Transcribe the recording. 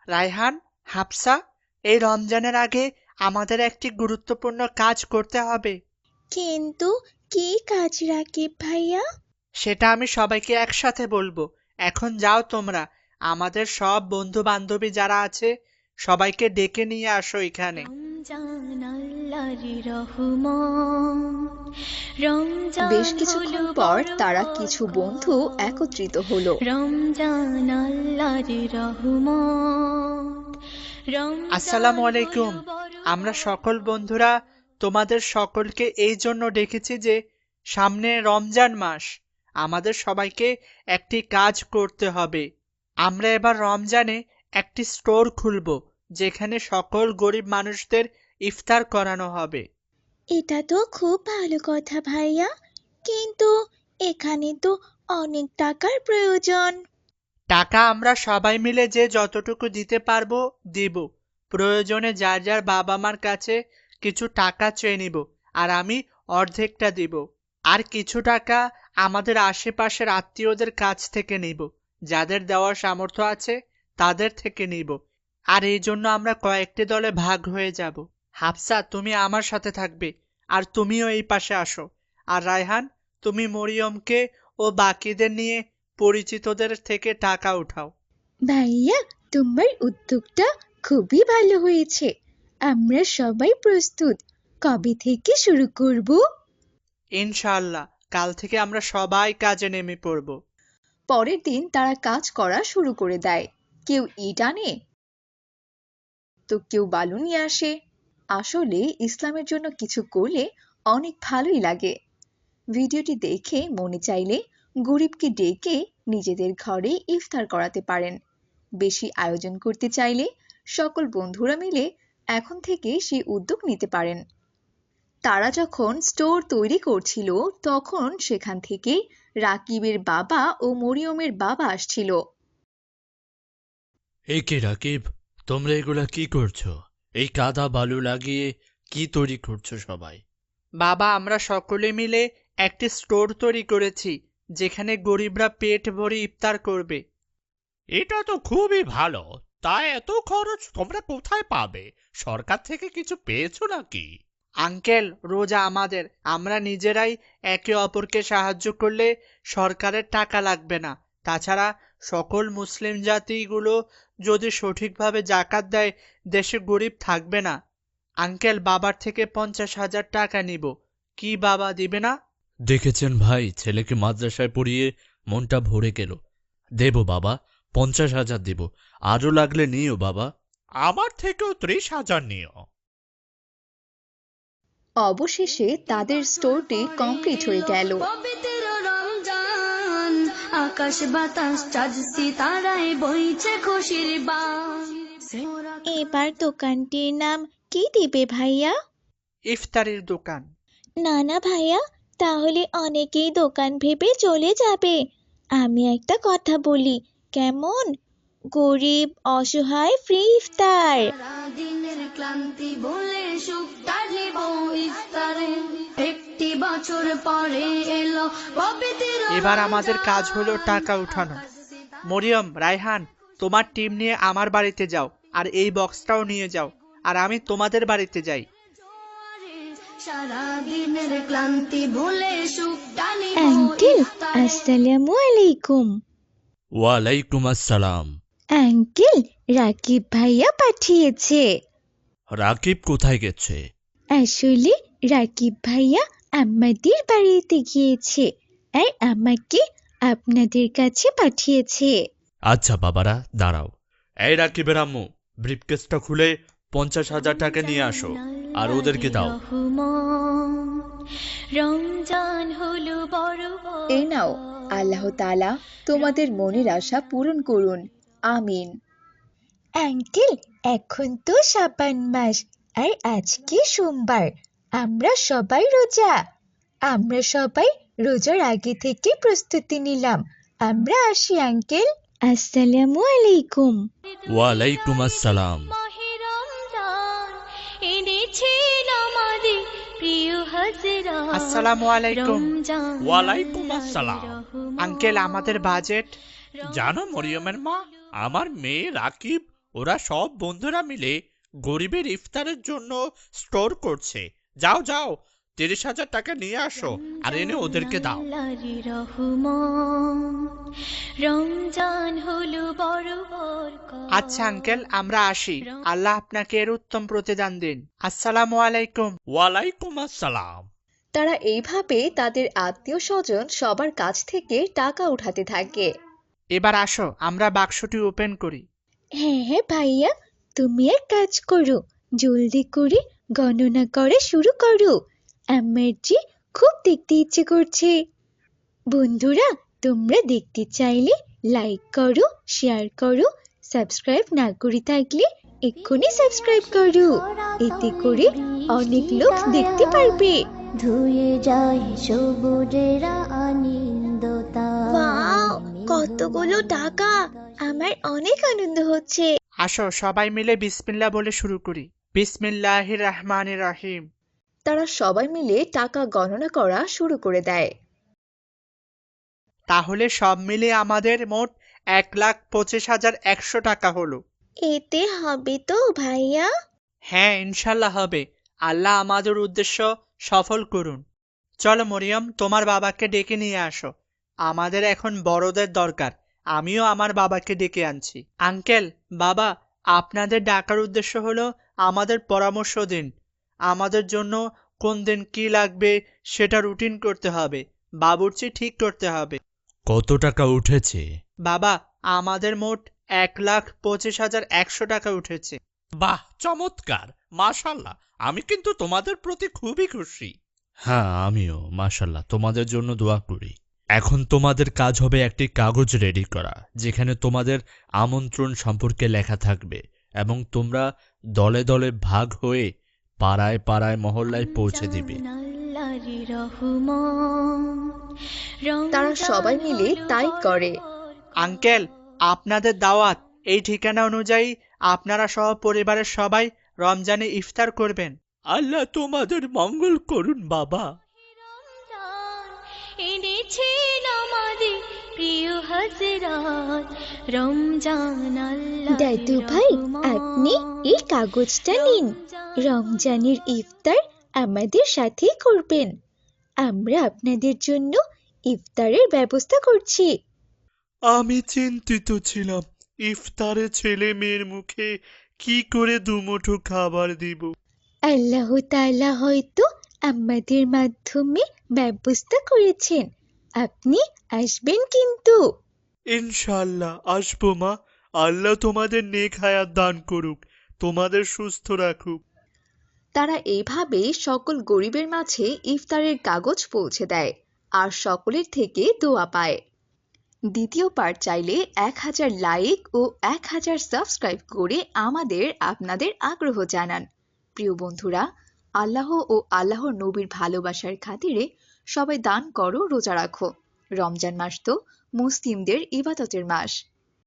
রায়হান, হাফসা, এই রমজানের আগে আমাদের একটি গুরুত্বপূর্ণ কাজ করতে হবে। কিন্তু কি কাজ রাকিব ভাইয়া? সেটা আমি সবাইকে একসাথে বলবো। এখন যাও তোমরা, আমাদের সব বন্ধু বান্ধবী যারা আছে সবাইকে ডেকে নিয়ে আসো এখানে। বেশ কিছুক্ষণ পর তারা কিছু বন্ধু একত্রিত হলো। আসসালামু আলাইকুম। আমরা সকল বন্ধুরা তোমাদের সকলকে এই জন্য ডেকেছি যে সামনে রমজান মাস, আমাদের সবাইকে একটি কাজ করতে হবে। আমরা এবার রমজানে একটি স্টোর খুলব, যেখানে সকল গরিব মানুষদের ইফতার করানো হবে। এটা তো খুব ভালো কথা ভাইয়া, কিন্তু এখানে তো অনেক টাকার প্রয়োজন। টাকা আমরা সবাই মিলে যে যতটুকু দিতে পারবো দিব। প্রয়োজনে যার যার বাবা মার কাছে কিছু টাকা চেয়ে নিব, আর আমি অর্ধেকটা দিব। আর কিছু টাকা আমাদের আশেপাশের আত্মীয়দের কাছ থেকে নিব, যাদের দেওয়ার সামর্থ্য আছে তাদের থেকে নিব। আর এই জন্য আমরা কয়েকটি দলে ভাগ হয়ে যাব। হাফসা, তুমি আমার সাথে থাকবে, আর তুমিও এই পাশে আসো। আর রায়হান, তুমি মরিয়মকে ও বাকিদের নিয়ে পরিচিতদের থেকে টাকা উঠাও। ভাইয়া, তোমার উদ্যোগটা খুবই ভালো হয়েছে। আমরা সবাই প্রস্তুত। কবে থেকে শুরু করব? ইনশাআল্লাহ, কাল থেকে আমরা সবাই কাজে নেমে পড়ব। পরের দিন তারা কাজ করা শুরু করে দেয়। কেউ ইট আনে, তো কেউ বালু নিয়ে আসে। আসলে ইসলামের জন্য কিছু করলে অনেক ভালোই লাগে। ভিডিওটি দেখে মনে চাইলে গরিবকে ডেকে নিজেদের ঘরে ইফতার করাতে পারেন। বেশি আয়োজন করতে চাইলে সকল বন্ধুরা মিলে এখন থেকে সেই উদ্যোগ নিতে পারেন। তারা যখন স্টোর তৈরি করছিল তখন সেখান থেকে রাকিবের বাবা ও মরিয়মের বাবা আসছিল। এই কি রাকিব, তোমরা এগুলা কি করছো? এই কাদা বালু লাগিয়ে কি তৈরি করছো সবাই? বাবা, আমরা সকলে মিলে একটি স্টোর তৈরি করেছি, যেখানে গরিবরা পেট ভরে ইফতার করবে। এটা তো খুবই ভালো। তা এত খরচ তোমরা কোথায় পাবে? সরকার থেকে কিছু পেয়েছো নাকি? আঙ্কেল, রোজা আমাদের, আমরা নিজেরাই একে অপরকে সাহায্য করলে সরকারের টাকা লাগবে না। তাছাড়া সকল মুসলিম জাতিগুলো যদি সঠিকভাবে জাকাত দেয়, দেশে গরিব থাকবে না। আঙ্কেল, বাবার থেকে 50,000 টাকা নিব। কি বাবা, দিবে না? দেখেছেন ভাই, ছেলেকে মাদ্রাসায় পড়িয়ে মনটা ভরে গেল। দেব বাবা, 50,000 দেব। আরও লাগলে নিও বাবা। আমার থেকেও 30,000 নিও। অবশেষে তাদের স্টোরটি কমপ্লিট হয়ে গেল। আকাশ বাতাস চাঁদ সিতারায় বইছে খুশির বান। এবার দোকানটির নাম কি দিবে ভাইয়া? ইফতারির দোকান। না না ভাইয়া, তাহলে অনেকেই দোকান ভেবে চলে যাবে। আমি একটা কথা বলি, কেমন? গরিব অসহায় ফ্রি ইফতার। দিনের ক্লান্তি বলে সুখটা নিব ইফতারে। একটি বছর পরে এলো পবিত্র। এবার আমাদের কাজ হলো টাকা উঠানো। মরিয়ম, রায়হান, তোমার টিম নিয়ে আমার বাড়িতে যাও, আর এই বক্সটাও নিয়ে যাও, আর আমি তোমাদের বাড়িতে যাই। সারা দিনের ক্লান্তি ভুলে সুখটা নিব আঙ্কেল, ইফতারে। আসসালামু আলাইকুম। ওয়ালাইকুম আসসালাম। আঙ্কেল, রাকিব ভাইয়া পাঠিয়েছে। রাকিব কোথায় গেছে? আসলে রাকিব ভাইয়া আমাদের বাড়িতে গিয়েছে, আর আমাকে আপনাদের কাছে পাঠিয়েছে। আচ্ছা বাবারা, দাঁড়াও। এই রাকিবের আম্মু, ব্রিফকেসটা খুলে 50,000 টাকা নিয়ে আসো, আর ওদেরকে দাও। রমজান হলো বড়। এই নাও, আল্লাহ তাআলা তোমাদের মনের আশা পূরণ করুন। আমিন। আঙ্কেল, এখন তো শাবান মাস, আর আজকে সোমবার। আমরা সবাই রোজা। আমরা সবাই রোজার আগে থেকে প্রস্তুতি নিলাম। আমরা আসি আঙ্কেল। আসসালামু আলাইকুম। ওয়ালাইকুম আসসালাম। মাহে রমজান এনেছেন আমাদের প্রিয় হযরত। আসসালামু আলাইকুম। ওয়ালাইকুম আসসালাম। আঙ্কেল, আমাদের বাজেট। জানো মরিয়মের মা, আমার মেয়ে রাকিব ওরা সব বন্ধুরা মিলে গরিবের ইফতারের জন্য স্টোর করছে। যাও যাও, 30,000 টাকা নিয়ে আসো আর এনে ওদেরকে দাও। আল্লাহর রহমত, রমজান হলো বড় বরকত। আচ্ছা আঙ্কেল, আমরা আসি। আল্লাহ আপনাকে এর উত্তম প্রতিদান দিন। আসসালামু আলাইকুম। ওয়ালাইকুম আসসালাম। তারা এইভাবে তাদের আত্মীয় স্বজন সবার কাছ থেকে টাকা উঠাতে থাকে। এবার আসো, আমরা বাক্সটি ওপেন করি। হ্যাঁ হ্যাঁ ভাইয়া, তুমি এক কাজ করো, জলদি করে গণনা করা শুরু করো। আমার যে খুব দেখতে ইচ্ছে করছে। বন্ধুরা, তোমরা দেখতে চাইলে লাইক করো, শেয়ার করো, সাবস্ক্রাইব না করে থাকলে এক্ষুনি সাবস্ক্রাইব করো। এতে করে অনেক লোক দেখতে পারবে। ধুয়ে যায় সবুজেরা আনন্দতা। ওয়াও, কতগুলো টাকা! আমার অনেক আনন্দ হচ্ছে। আসো সবাই মিলে বিসমিল্লাহ বলে শুরু করি। বিসমিল্লাহির রহমানির রহিম। তারা সবাই মিলে টাকা গণনা করা শুরু করে দেয়। তাহলে সব মিলিয়ে আমাদের মোট 1,25,100 টাকা হলো। এতে হবে তো ভাইয়া? হ্যাঁ, ইনশাল্লাহ হবে। আল্লাহ আমাদের উদ্দেশ্য সফল করুন। চলো মরিয়ম, তোমার বাবাকে ডেকে নিয়ে আসো। আমাদের এখন বড়দের দরকার। আমিও আমার বাবাকে ডেকে আনছি। আঙ্কেল, বাবা, আপনাদের ডাকার উদ্দেশ্য হলো আমাদের পরামর্শ দিন। আমাদের জন্য কোন দিন কি লাগবে সেটা রুটিন করতে হবে, বাবুর্চি ঠিক করতে হবে। কত টাকা উঠেছে? বাবা, আমাদের মোট 1,25,100 টাকা উঠেছে। বাহ, চমৎকার, মাশাআল্লাহ। আমি কিন্তু তোমাদের প্রতি খুবই খুশি। হ্যাঁ, আমিও মাশাল্লাহ তোমাদের জন্য দোয়া করি। এখন তোমাদের কাজ হবে একটি কাগজ রেডি করা, যেখানে তোমাদের আমন্ত্রণ সম্পর্কে লেখা থাকবে এবং তোমরা দলে দলে ভাগ হয়ে পাড়ায় পাড়ায় মহল্লায় পৌঁছে দিবে। আল্লাহর রহমত, তারা সবাই মিলে তাই করে। আঙ্কেল, আপনাদের দাওয়াত। এই ঠিকানা অনুযায়ী আপনারা সহ পরিবারের সবাই রমজানে ইফতার করবেন। আল্লাহ তোমাদের মঙ্গল করুন বাবা। রমজান এনেছেন আমাদের প্রিয় হযরত, রমজান আল্লাহর দাদু ভাই, আপনি এই রহমত, কাগজটা নিন। রমজানের ইফতার আমাদের সাথেই করবেন। আমরা আপনাদের জন্য ইফতারের ব্যবস্থা করছি। আমি চিন্তিত ছিলাম, ইফতারে ছেলে মেয়ের মুখে কি করে দুমুঠো খাবার দিব। আল্লাহ তাআলা হয়তো আমাদের মাধ্যমে ব্যবস্থা করেছেন। আপনি আসবেন কিন্তু। ইনশাআল্লাহ আসবো মা। আল্লাহ তোমাদের নেক হায়াত দান করুক, তোমাদের সুস্থ রাখুক। তারা এইভাবে সকল গরিবের মাঝে ইফতারের কাগজ পৌঁছে দেয় আর সকলের থেকে দোয়া পায়। দ্বিতীয় পার্ট চাইলে 1000 লাইক ও 1000 সাবস্ক্রাইব করে আমাদের আপনাদের আগ্রহ জানান। প্রিয় বন্ধুরা, আল্লাহ ও আল্লাহর নবীর ভালোবাসার খাতিরে সবাই দান করো, রোজা রাখো। রমজান মাস তো মুসলিমদের ইবাদতের মাস।